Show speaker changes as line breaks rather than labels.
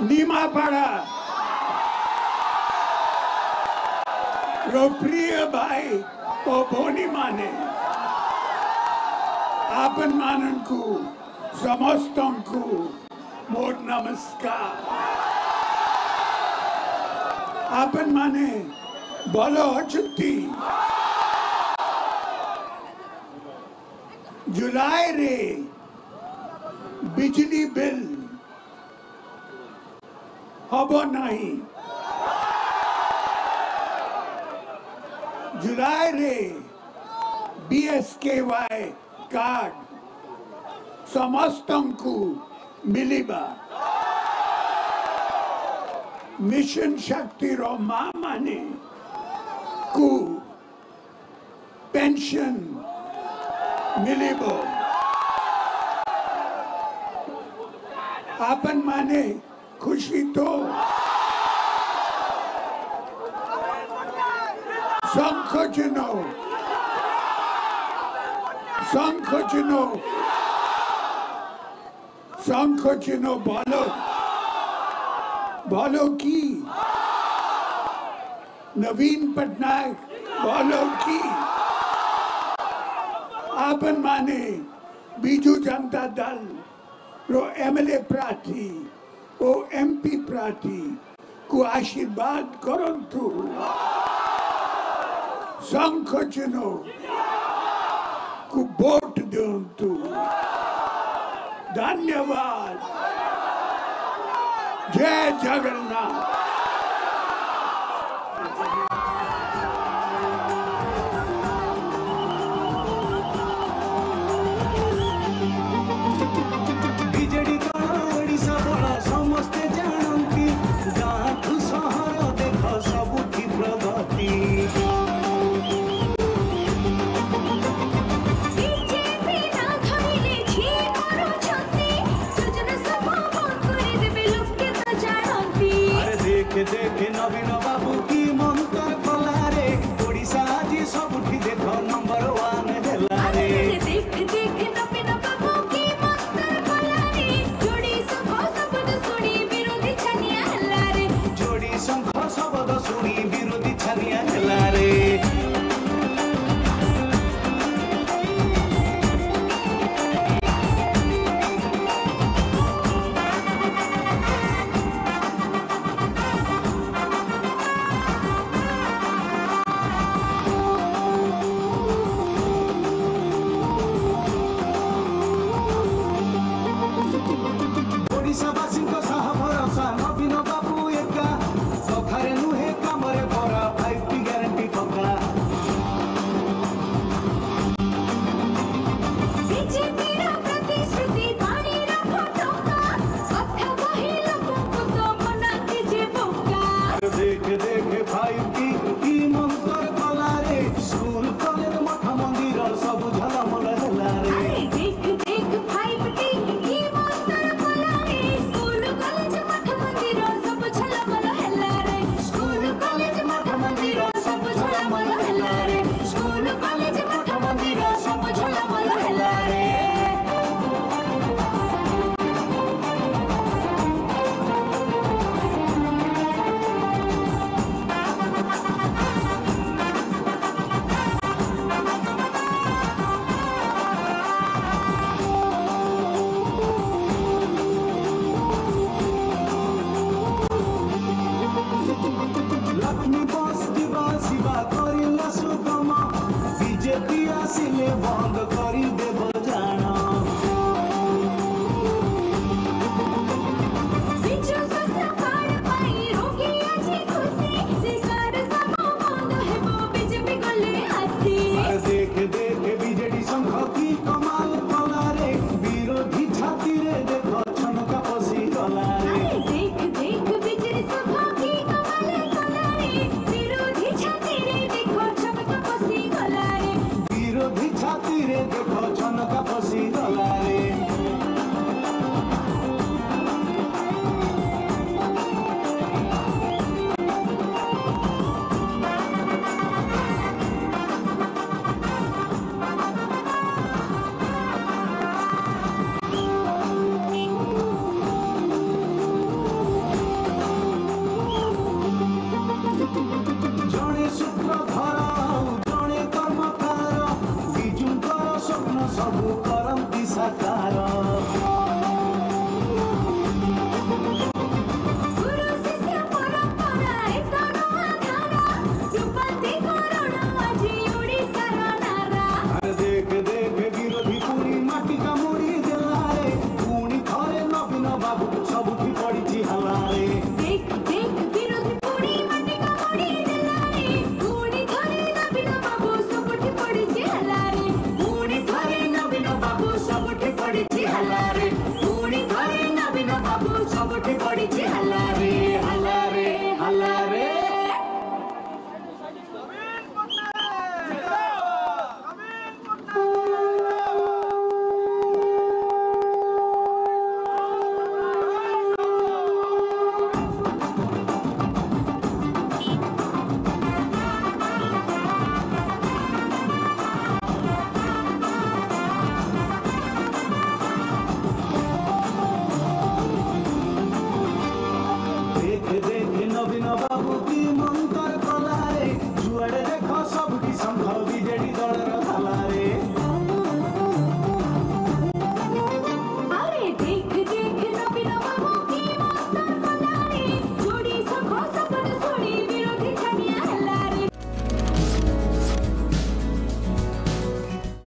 निमापाड़ा रो प्रिय भाई ओ भोनी माने आपन मानन को समस्तों को मोर नमस्कार आपन माने बोलो अचुती जुलाई रे बिजली बिल हबो नहीं जुलाई रे BSKY कार्ड समस्तों को मिलिबा मिशन शक्ति रो मामा ने को पेंशन मिलिबो आपन माने खुशी तो संखोचनो संखोचनो संखोचनो बोलो बोलो की नवीन पटनायक बोलो की आपन माने बीजू जनता दल रो MLA प्रार्थी ओ MP प्रार्थी को आशीर्वाद करंतु संखोचनो को वोट दियंतु धन्यवाद जय जगन्नाथ
देखे नवीन बाबू की मंत्र कलारे ओडिशा जी सबुठी देखो नंबर 1 हेला रे
देख देख नवीन बाबू की मंत्र कलारे जोड़ी संघ शब्द सुनी विरोधी छानिया हेला रे
जोड़ी संघ शब्द सुनी विरोधी छानिया हेला रे କି